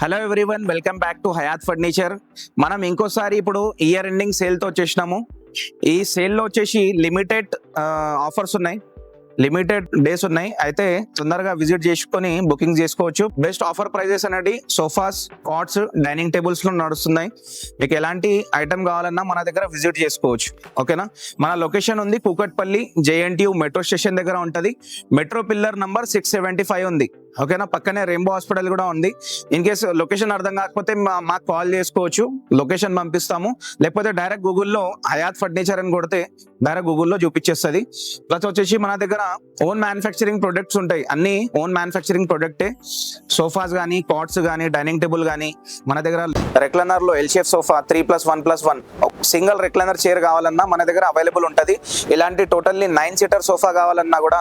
Hello everyone, welcome back to Hayat furniture. మనం ఇంకోసారి ఇప్పుడు ఇయర్ ఎండింగ్ సేల్తో వచ్చేసినాము. ఈ సేల్లో వచ్చేసి లిమిటెడ్ ఆఫర్స్ ఉన్నాయి, లిమిటెడ్ డేస్ ఉన్నాయి. అయితే తొందరగా విజిట్ చేసుకొని బుకింగ్ చేసుకోవచ్చు. బెస్ట్ ఆఫర్ ప్రైజెస్ అనేది సోఫాస్, కాట్స్, డైనింగ్ టేబుల్స్ లో నడుస్తున్నాయి. మీకు ఎలాంటి ఐటమ్ కావాలన్నా మన దగ్గర విజిట్ చేసుకోవచ్చు. ఓకేనా, మన లొకేషన్ ఉంది కూకట్పల్లి JNTU మెట్రో స్టేషన్ దగ్గర ఉంటుంది. మెట్రో పిల్లర్ నంబర్ 675 ఉంది. ఓకేనా, పక్కనే రెయిన్బో హాస్పిటల్ కూడా ఉంది. ఇన్ కేసు లొకేషన్ అర్థం కాకపోతే మాకు కాల్ చేసుకోవచ్చు, లొకేషన్ పంపిస్తాము. లేకపోతే డైరెక్ట్ గూగుల్లో హయాత్ ఫర్నిచర్ అని కొడితే డైరెక్ట్ గూగుల్లో చూపించేస్తుంది. ప్లస్ వచ్చేసి మన దగ్గర ఓన్ మ్యానుఫ్యాక్చరింగ్ ప్రొడక్ట్స్ ఉంటాయి, అన్ని ఓన్ మ్యానుఫ్యాక్చరింగ్ ప్రొడక్టే. సోఫాస్ కానీ, కాట్స్ కానీ, డైనింగ్ టేబుల్ కానీ మన దగ్గర రెక్లైనర్ లో L shape sofa 3+1+1 single recliner chair కావాలన్నా మన దగ్గర అవైలబుల్ ఉంటుంది. ఇలాంటి టోటల్లీ 9 సీటర్ సోఫా కావాలన్నా కూడా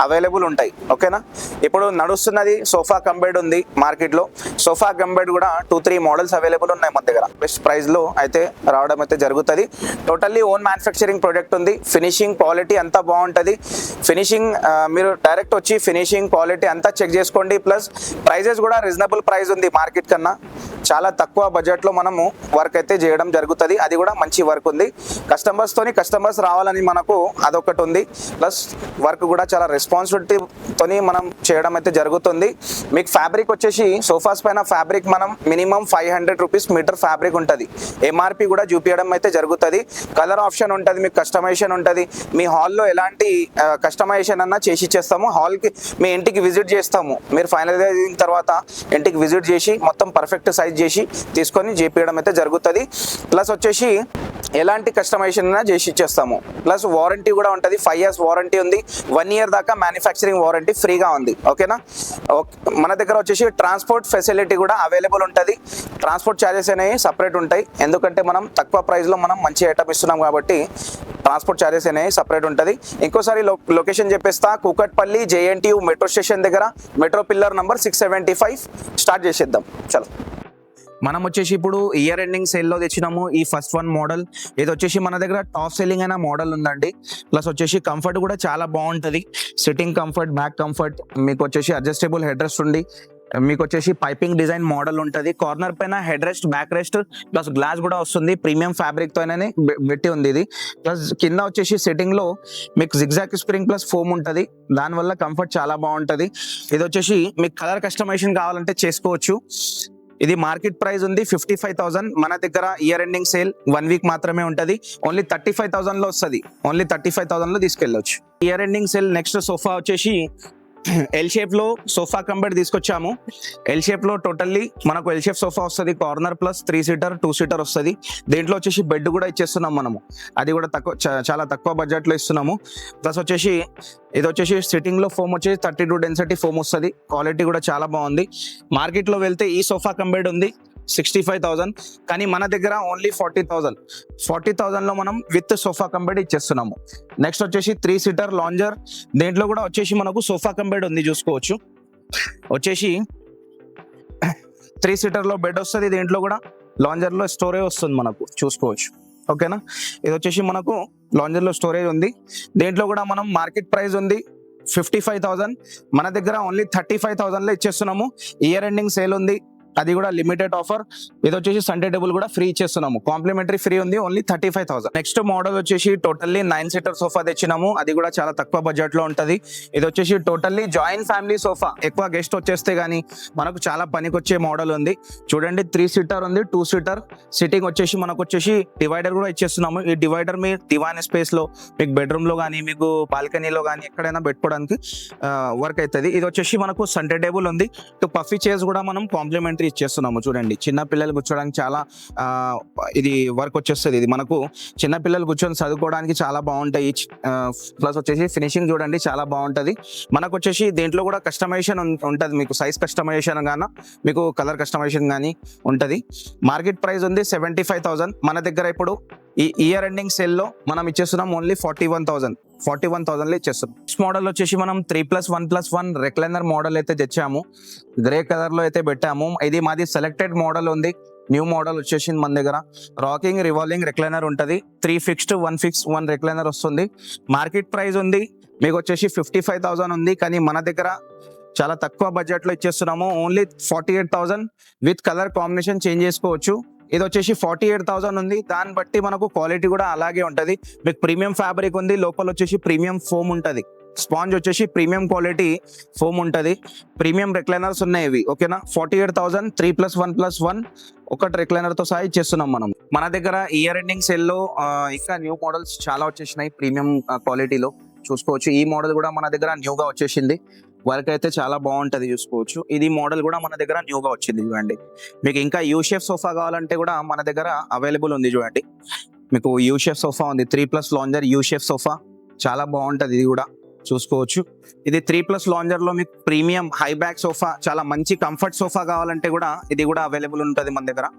అవైలబుల్ ఉంటాయి. ఓకేనా, ఇప్పుడు నడుస్తున్నది సోఫా కమ్ బెడ్ ఉంది మార్కెట్ లో. సోఫా కమ్ బెడ్ కూడా 2-3 మోడల్స్ అవైలబుల్ ఉన్నాయి మన దగ్గర. బెస్ట్ ప్రైస్ లో అయితే రావడం అయితే జరుగుతుంది. టోటల్లీ ఓన్ మ్యానుఫ్యాక్చరింగ్ ప్రొడక్ట్ ఉంది. ఫినిషింగ్ క్వాలిటీ అంతా బాగుంటుంది. ఫినిషింగ్ మీరు డైరెక్ట్ వచ్చి ఫినిషింగ్ క్వాలిటీ అంతా చెక్ చేసుకోండి. ప్లస్ ప్రైజెస్ కూడా రీజనబుల్ ప్రైస్ ఉంది మార్కెట్ కన్నా. చాలా తక్కువ బడ్జెట్ లో మనము వర్క్ అయితే చేయడం జరుగుతుంది. అది కూడా మంచి వర్క్ ఉంది. కస్టమర్స్ రావాలని మనకు అదొకటి ఉంది. ప్లస్ వర్క్ కూడా చాలా రెస్పాన్సిబిలిటీతోని మనం చేయడం అయితే జరుగుతుంది. మీకు ఫ్యాబ్రిక్ వచ్చేసి సోఫాస్ పైన ఫ్యాబ్రిక్ మనం మినిమం 500 రూపీస్ మీటర్ ఫ్యాబ్రిక్ ఉంటుంది. MRP కూడా చూపించడం అయితే జరుగుతుంది. కలర్ ఆప్షన్ ఉంటుంది, మీకు కస్టమైజేషన్ ఉంటుంది. మీ హాల్లో ఎలాంటి కస్టమైజేషన్ అన్నా చేసి ఇచ్చేస్తాము. హాల్కి మీ ఇంటికి విజిట్ చేస్తాము. మీరు ఫైనల్ అయిన తర్వాత ఇంటికి విజిట్ చేసి మొత్తం పర్ఫెక్ట్ సైజ్ చేసి తీసుకొని చేపించడం అయితే జరుగుతుంది. ప్లస్ వచ్చేసి ఎలాంటి కస్టమైజేషన్ అయినా చేసి ఇచ్చేస్తాము. ప్లస్ వారంటీ కూడా ఉంటుంది. 5 years వారంటీ ఉంది. 1 year దాకా మ్యానుఫ్యాక్చరింగ్ వారంటీ ఫ్రీగా ఉంది. ఓకేనా, మన దగ్గర వచ్చేసి ట్రాన్స్పోర్ట్ ఫెసిలిటీ కూడా అవైలబుల్ ఉంటుంది. ట్రాన్స్పోర్ట్ ఛార్జెస్ అనేవి సపరేట్ ఉంటాయి. ఎందుకంటే మనం తక్కువ ప్రైస్లో మనం మంచి ఐటమ్ ఇస్తున్నాం కాబట్టి ట్రాన్స్పోర్ట్ ఛార్జెస్ అనేవి సపరేట్ ఉంటుంది. ఇంకోసారి లొకేషన్ చెప్పేస్తా, కూకట్పల్లి JNTU మెట్రో స్టేషన్ దగ్గర మెట్రో పిల్లర్ నంబర్ 675. స్టార్ట్ చేసేద్దాం. చలో, మనం వచ్చేసి ఇప్పుడు ఇయర్ ఎండింగ్ సేల్లో తెచ్చినాము ఈ ఫస్ట్ వన్ మోడల్. ఇది వచ్చేసి మన దగ్గర టాప్ సెల్లింగ్ అయిన మోడల్ ఉందండి. ప్లస్ వచ్చేసి కంఫర్ట్ కూడా చాలా బాగుంటుంది. సిట్టింగ్ కంఫర్ట్, బ్యాక్ కంఫర్ట్, మీకు వచ్చేసి అడ్జస్టబుల్ హెడ్ రెస్ట్ ఉండి, మీకు వచ్చేసి పైపింగ్ డిజైన్ మోడల్ ఉంటుంది. కార్నర్ పైన head rest, back rest plus glass కూడా వస్తుంది. ప్రీమియం ఫ్యాబ్రిక్ తోనే పెట్టి ఉంది ఇది. ప్లస్ కింద వచ్చేసి సిట్టింగ్ లో మీకు జిగ్జాగ్ స్ప్రింగ్ ప్లస్ ఫోమ్ ఉంటుంది. దానివల్ల కంఫర్ట్ చాలా బాగుంటుంది. ఇది వచ్చేసి మీకు కలర్ కస్టమైజేషన్ కావాలంటే చేసుకోవచ్చు. ఇది మార్కెట్ ప్రైస్ ఉంది 55,000. మన దగ్గర ఇయర్ ఎండింగ్ సేల్ 1 week మాత్రమే ఉంటుంది. ఓన్లీ 35,000 లో వస్తుంది. ఓన్లీ 35,000 లో తీసుకెళ్ళవచ్చు. Year ending sale next sofa వచ్చేసి ఎల్ షేప్ లో సోఫా కమ్ బెడ్ తీసుకొచ్చాము. ఎల్ షేప్ లో టోటల్లీ మనకు ఎల్ షేప్ సోఫా వస్తుంది. కార్నర్ ప్లస్ 3 seater 2 seater వస్తుంది. దీంట్లో వచ్చేసి బెడ్ కూడా ఇచ్చేస్తున్నాం మనము. అది కూడా చాలా తక్కువ బడ్జెట్ లో ఇస్తున్నాము. ప్లస్ వచ్చేసి ఇది వచ్చేసి సిట్టింగ్ లో ఫోమ్ వచ్చేసి 32 డెన్సిటీ ఫోమ్ వస్తుంది. క్వాలిటీ కూడా చాలా బాగుంది. మార్కెట్ లో వెళ్తే ఈ సోఫా కమ్ బెడ్ ఉంది 65,000, కానీ మన దగ్గర ఓన్లీ 40,000 లో మనం విత్ సోఫా కమ్ బెడ్ ఇచ్చేస్తున్నాము. నెక్స్ట్ వచ్చేసి 3 seater లాంజర్. దీంట్లో కూడా వచ్చేసి మనకు సోఫా కమ్ బెడ్ ఉంది, చూసుకోవచ్చు. వచ్చేసి 3 seater లో బెడ్ వస్తుంది. దీంట్లో కూడా లాంజర్ లో స్టోరేజ్ వస్తుంది మనకు, చూసుకోవచ్చు. ఓకేనా, ఇది వచ్చేసి మనకు లాంజర్ లో స్టోరేజ్ ఉంది. దీంట్లో కూడా మనం మార్కెట్ ప్రైస్ ఉంది 55,000. మన దగ్గర ఓన్లీ 35,000 లో ఇచ్చేస్తున్నాము. ఇయర్ ఎండింగ్ సేల్ ఉంది, అది కూడా లిమిటెడ్ ఆఫర్. ఇది వచ్చేసి సండే టేబుల్ కూడా ఫ్రీ ఇచ్చేస్తున్నాము. కాంప్లిమెంటరీ ఫ్రీ ఉంది, ఓన్లీ 35,000. నెక్స్ట్ మోడల్ వచ్చేసి టోటల్లీ 9 seater సోఫా తెచ్చినాము. అది కూడా చాలా తక్కువ బడ్జెట్ లో ఉంటది. ఇది వచ్చేసి టోటల్లీ జాయింట్ ఫ్యామిలీ సోఫా. ఎక్కువ గెస్ట్ వచ్చేస్తే గానీ మనకు చాలా పనికొచ్చే మోడల్ ఉంది. చూడండి, 3 seater ఉంది, 2 seater. సిట్టింగ్ వచ్చేసి మనకు వచ్చేసి డివైడర్ కూడా ఇచ్చేస్తున్నాము. ఈ డివైడర్ మీ దివాన్ స్పేస్ లో, మీకు బెడ్రూమ్ లో కానీ, మీకు బాల్కనీలో కానీ ఎక్కడైనా పెట్టుకోవడానికి వర్క్ అవుతుంది. ఇది వచ్చేసి మనకు సండే టేబుల్ ఉంది. పఫీ చైర్స్ కూడా మనం కాంప్లిమెంటరీ ఇచ్చేస్తున్నాము. చూడండి, చిన్న పిల్లలు కూర్చోడానికి చాలా ఇది వర్క్ వచ్చేస్తుంది. ఇది మనకు చిన్న పిల్లలు కూర్చొని చదువుకోవడానికి చాలా బాగుంటాయి. ప్లస్ వచ్చేసి ఫినిషింగ్ చూడండి, చాలా బాగుంటది. మనకు వచ్చేసి దీంట్లో కూడా కస్టమైజేషన్ ఉంటుంది. మీకు సైజ్ కస్టమైజేషన్ గానా, మీకు కలర్ కస్టమైజేషన్ కానీ ఉంటుంది. మార్కెట్ ప్రైస్ ఉంది 75,000. మన దగ్గర ఇప్పుడు ఈ ఇయర్ ఎండింగ్ సేల్ లో మనం ఇచ్చేస్తున్నాం ఓన్లీ 41,000 లో ఇచ్చేస్తున్నాం. నెక్స్ట్ మోడల్ వచ్చేసి మనం 3+1+1 రెక్లైనర్ మోడల్ అయితే తెచ్చాము. గ్రే కలర్ లో అయితే పెట్టాము. ఇది మాది సెలెక్టెడ్ మోడల్ ఉంది. న్యూ మోడల్ వచ్చేసింది మన దగ్గర. రాకింగ్ రివాల్వింగ్ రెక్లైనర్ ఉంటుంది. 3 fixed 1 fixed 1 రెక్లైనర్ వస్తుంది. మార్కెట్ ప్రైస్ ఉంది మీకు వచ్చేసి 55,000 ఉంది, కానీ మన దగ్గర చాలా తక్కువ బడ్జెట్ లో ఇచ్చేస్తున్నాము. Only 48,000 with colour combination change చేసుకోవచ్చు. ఇది వచ్చేసి 48,000 ఉంది. దాన్ని బట్టి మనకు క్వాలిటీ కూడా అలాగే ఉంటది. మీకు ప్రీమియం ఫ్యాబ్రిక్ ఉంది, లోపల వచ్చేసి ప్రీమియం ఫోమ్ ఉంటది. స్పాంజ్ వచ్చేసి ప్రీమియం క్వాలిటీ ఫోమ్ ఉంటది. ప్రీమియం రెక్లైనర్స్ ఉన్నాయి ఇవి. ఓకేనా, 48,000 3+1+1 ఒకటి రెక్లైనర్ తో సహా ఇచ్చేస్తున్నాం మనం. మన దగ్గర ఇయర్ ఎండింగ్ సేల్ లో ఇంకా న్యూ మోడల్స్ చాలా వచ్చేసినాయి ప్రీమియం క్వాలిటీలో. చూసుకోవచ్చు, ఈ మోడల్ కూడా మన దగ్గర న్యూగా వచ్చేసింది. వర్క్ అయితే చాలా బాగుంటది, చూసుకోవచ్చు. ఇది మోడల్ కూడా మన దగ్గర న్యూగా వచ్చింది. చూడండి, మీకు ఇంకా యూ షేప్ సోఫా కావాలంటే కూడా మన దగ్గర అవైలబుల్ ఉంది. చూడండి, మీకు యూ షేప్ సోఫా ఉంది, 3+ లాంజర్ యూ షేప్ సోఫా. చాలా బాగుంటది ఇది కూడా, చూసుకోవచ్చు. ఇది 3+ లాంజర్ లో మీకు ప్రీమియం హై బ్యాక్ సోఫా, చాలా మంచి కంఫర్ట్ సోఫా కావాలంటే కూడా ఇది కూడా అవైలబుల్ ఉంటుంది మన దగ్గర.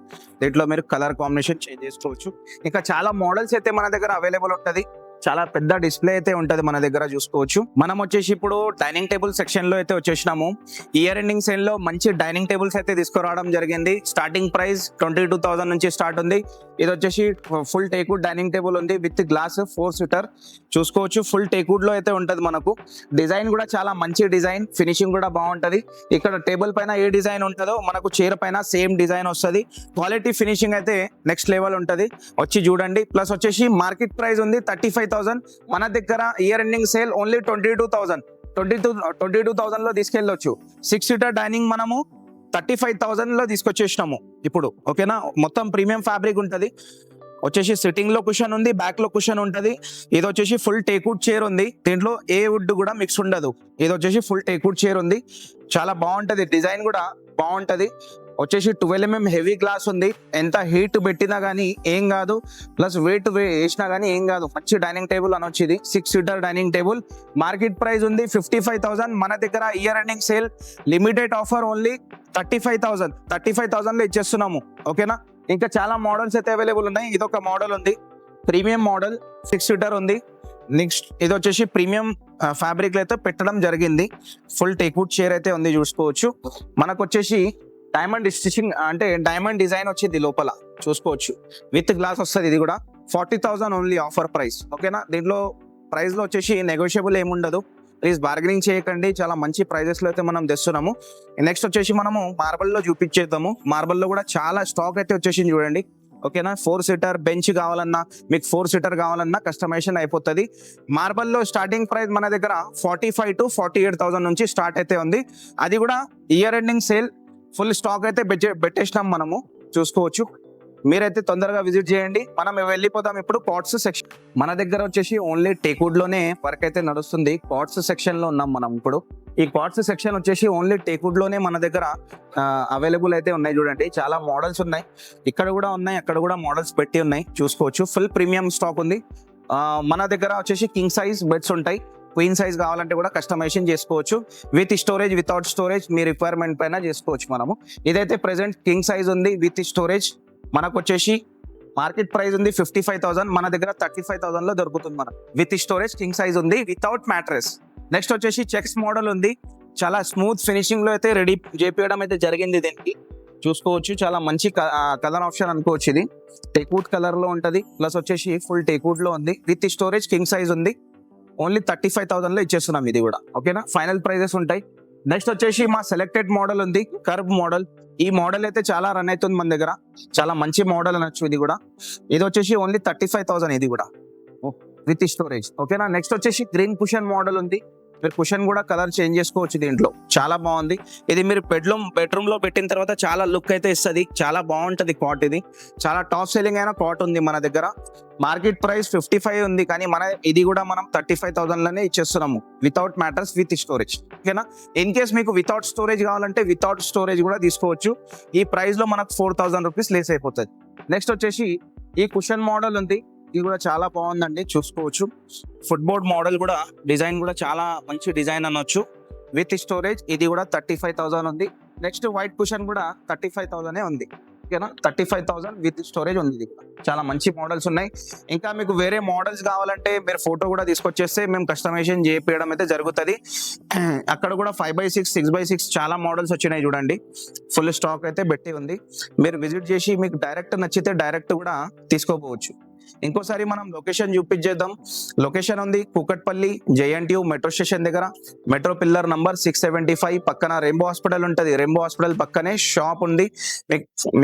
దీంట్లో మీరు కలర్ కాంబినేషన్ చేంజ్ చేసుకోవచ్చు. ఇంకా చాలా మోడల్స్ అయితే మన దగ్గర అవైలబుల్ ఉంటది. చాలా పెద్ద డిస్ప్లే అయితే ఉంటది మన దగ్గర, చూసుకోవచ్చు. మనం వచ్చేసి ఇప్పుడు డైనింగ్ టేబుల్ సెక్షన్ లో అయితే వచ్చేసినాము. ఇయర్ ఎండింగ్ సేల్ లో మంచి డైనింగ్ టేబుల్స్ అయితే తీసుకురావడం జరిగింది. స్టార్టింగ్ ప్రైస్ 22,000 నుంచి స్టార్ట్ ఉంది. ఇది వచ్చేసి ఫుల్ టేక్వుడ్ డైనింగ్ టేబుల్ ఉంది విత్ గ్లాస్ 4 సీటర్, చూసుకోవచ్చు. ఫుల్ టేక్వుడ్ లో అయితే ఉంటది మనకు. డిజైన్ కూడా చాలా మంచి డిజైన్, ఫినిషింగ్ కూడా బాగుంటది. ఇక్కడ టేబుల్ పైన ఏ డిజైన్ ఉంటుందో మనకు చైర్ పైన సేమ్ డిజైన్ వస్తుంది. క్వాలిటీ ఫినిషింగ్ అయితే నెక్స్ట్ లెవెల్ ఉంటది, వచ్చి చూడండి. ప్లస్ వచ్చేసి మార్కెట్ ప్రైస్ ఉంది 35,000. మన దగ్గర ఇయర్ ఎండింగ్ సేల్ ఓన్లీ 22,000 లో తీసుకెళ్ళొచ్చు. 6 సీటర్ డైనింగ్ మనము 35,000 లో తీసుకొచ్చేసినాము ఇప్పుడు. ఓకేనా, మొత్తం ప్రీమియం ఫ్యాబ్రిక్ ఉంటది. వచ్చేసి సిట్టింగ్ లో కుషన్ ఉంది, బ్యాక్ లో కుషన్ ఉంటది. ఇది వచ్చేసి ఫుల్ టేక్వుడ్ చైర్ ఉంది. దీంట్లో ఏ వుడ్ కూడా మిక్స్ ఉండదు. ఇది వచ్చేసి ఫుల్ టేక్వుడ్ చైర్ ఉంది, చాలా బాగుంటది. డిజైన్ కూడా బాగుంటది. వచ్చేసి 12mm హెవీ గ్లాస్ ఉంది. ఎంత హీట్ పెట్టినా కానీ ఏం కాదు, ప్లస్ వెయిట్ వేసినా కానీ ఏం కాదు. మంచి డైనింగ్ టేబుల్ అనొచ్చు ఇది. 6 seater dining table. Market price ఉంది 55,000. మన దగ్గర year ending sale limited offer only 35,000 లో ఇచ్చేస్తున్నాము. ఓకేనా, ఇంకా చాలా మోడల్స్ అయితే అవైలబుల్ ఉన్నాయి. ఇదొక మోడల్ ఉంది, ప్రీమియం మోడల్ 6 సీటర్ ఉంది. నెక్స్ట్ ఇది వచ్చేసి ప్రీమియం ఫ్యాబ్రిక్ లో అయితే పెట్టడం జరిగింది. ఫుల్ టేక్వుడ్ చైర్ అయితే ఉంది, చూసుకోవచ్చు. మనకు వచ్చేసి డైమండ్ స్టిచింగ్ అంటే డైమండ్ డిజైన్ వచ్చింది లోపల, చూసుకోవచ్చు. విత్ గ్లాస్ వస్తుంది. ఇది కూడా 40,000 ఓన్లీ ఆఫర్ ప్రైస్. ఓకేనా, దీంట్లో ప్రైస్ లో వచ్చేసి నెగోషియబుల్ ఏముండదు. ప్లీజ్ బార్గెనింగ్ చేయకండి, చాలా మంచి ప్రైజెస్ లో అయితే మనం తెస్తున్నాము. నెక్స్ట్ వచ్చేసి మనము మార్బల్ లో చూపించేద్దాము. మార్బల్ లో కూడా చాలా స్టాక్ అయితే వచ్చేసింది, చూడండి. ఓకేనా, 4 సీటర్ బెంచ్ కావాలన్నా, మీకు 4 సీటర్ కావాలన్నా కస్టమైజేషన్ అయిపోతుంది. మార్బల్ లో స్టార్టింగ్ ప్రైస్ మన దగ్గర 45,000 to 48,000 నుంచి స్టార్ట్ అయితే ఉంది. అది కూడా year ending sale full stock అయితే పెట్టేసినాం మనము, చూసుకోవచ్చు. మీరైతే తొందరగా విజిట్ చేయండి. మనం వెళ్ళిపోతాం ఇప్పుడు పాట్స్ సెక్షన్. మన దగ్గర వచ్చేసి ఓన్లీ టేక్వుడ్ లోనే వర్క్ అయితే నడుస్తుంది. పాట్స్ సెక్షన్ లో ఉన్నాం మనం ఇప్పుడు. ఈ పాట్స్ సెక్షన్ వచ్చేసి ఓన్లీ టేక్వుడ్ లోనే మన దగ్గర అవైలబుల్ అయితే ఉన్నాయి. చూడండి, చాలా మోడల్స్ ఉన్నాయి. ఇక్కడ కూడా ఉన్నాయి, అక్కడ కూడా మోడల్స్ పెట్టి ఉన్నాయి, చూసుకోవచ్చు. ఫుల్ ప్రీమియం స్టాక్ ఉంది. మన దగ్గర వచ్చేసి కింగ్ సైజ్ బెడ్స్ ఉంటాయి. క్వీన్ సైజ్ కావాలంటే కూడా కస్టమైజేషన్ చేసుకోవచ్చు. With storage, without storage me requirement పైన చేసుకోవచ్చు మనము. ఇదైతే ప్రెసెంట్ కింగ్ సైజ్ ఉంది విత్ స్టోరేజ్. మనకు వచ్చేసి మార్కెట్ ప్రైస్ ఉంది 55,000. మన దగ్గర 35,000 లో దొరుకుతుంది మనకు. విత్ స్టోరేజ్ కింగ్ సైజ్ ఉంది, వితౌట్ మ్యాట్రెస్. నెక్స్ట్ వచ్చేసి చెక్స్ మోడల్ ఉంది. చాలా స్మూత్ ఫినిషింగ్ లో అయితే రెడీ చేపించడం అయితే జరిగింది. దీనికి చూసుకోవచ్చు, చాలా మంచి కలర్ ఆప్షన్ అనుకోవచ్చు. ఇది టేక్వుడ్ కలర్ లో ఉంటది. ప్లస్ వచ్చేసి ఫుల్ టేక్వుడ్ లో ఉంది. విత్ స్టోరేజ్ కింగ్ సైజ్ ఉంది. ఓన్లీ 35,000 లో ఇచ్చేస్తున్నాం ఇది కూడా. ఓకేనా, ఫైనల్ ప్రైజెస్ ఉంటాయి. నెక్స్ట్ వచ్చేసి మా సెలెక్టెడ్ మోడల్ ఉంది, కర్వ్ మోడల్. ఈ మోడల్ అయితే చాలా రన్ అవుతుంది మన దగ్గర. చాలా మంచి మోడల్ అనొచ్చు ఇది కూడా. ఇది వచ్చేసి ఓన్లీ 35,000 ఇది కూడా విత్ స్టోరేజ్. ఓకేనా, నెక్స్ట్ వచ్చేసి గ్రీన్ కుషన్ మోడల్ ఉంది. మీరు కుషన్ కూడా కలర్ చేంజ్ చేసుకోవచ్చు. దీంట్లో చాలా బాగుంది. ఇది మీరు బెడ్రూమ్ లో పెట్టిన తర్వాత చాలా లుక్ అయితే ఇస్తుంది. చాలా బాగుంటది కాట్. ఇది చాలా టాప్ సెల్లింగ్ అయిన కాట్ ఉంది మన దగ్గర. మార్కెట్ ప్రైస్ 55 ఉంది, కానీ ఇది కూడా మనం 35,000 లోనే ఇచ్చేస్తున్నాము, వితౌట్ మ్యాటర్స్, విత్ స్టోరేజ్. ఓకేనా, ఇన్ కేస్ మీకు వితౌట్ స్టోరేజ్ కావాలంటే వితౌట్ స్టోరేజ్ కూడా తీసుకోవచ్చు. ఈ ప్రైస్ లో మనకు 4,000 రూపీస్ లేస్ అయిపోతుంది. నెక్స్ట్ వచ్చేసి ఈ కుషన్ మోడల్ ఉంది. ఇది కూడా చాలా బాగుందండి, చూసుకోవచ్చు. ఫుట్బోర్డ్ మోడల్ కూడా, డిజైన్ కూడా చాలా మంచి డిజైన్ అనొచ్చు. విత్ స్టోరేజ్ ఇది కూడా 35,000 ఉంది. నెక్స్ట్ వైట్ కుషన్ కూడా 35,000 ఉంది. ఓకేనా, 35,000 విత్ స్టోరేజ్ ఉంది. ఇది కూడా చాలా మంచి మోడల్స్ ఉన్నాయి. ఇంకా మీకు వేరే మోడల్స్ కావాలంటే మీరు ఫోటో కూడా తీసుకొచ్చేస్తే మేము కస్టమైజేషన్ చేయడం అయితే జరుగుతుంది. అక్కడ కూడా 5x6, 6x6 చాలా మోడల్స్ వచ్చినాయి. చూడండి, ఫుల్ స్టాక్ అయితే పెట్టి ఉంది. మీరు విజిట్ చేసి మీకు డైరెక్ట్ నచ్చితే డైరెక్ట్ కూడా తీసుకోపోవచ్చు. ఇంకోసారి మనం లొకేషన్ చూపించేద్దాం. లొకేషన్ ఉంది కూకట్పల్లి జేఎన్టీయు మెట్రో స్టేషన్ దగ్గర, మెట్రో పిల్లర్ నంబర్ 675 పక్కన రెయిన్బో హాస్పిటల్ ఉంటది. రెయిన్బో హాస్పిటల్ పక్కనే షాప్ ఉంది.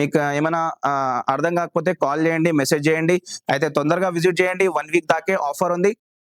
మీకు ఏమైనా అర్థం కాకపోతే కాల్ చేయండి, మెసేజ్ చేయండి. అయితే తొందరగా విజిట్ చేయండి, 1 వీక్ దాకే ఆఫర్ ఉంది.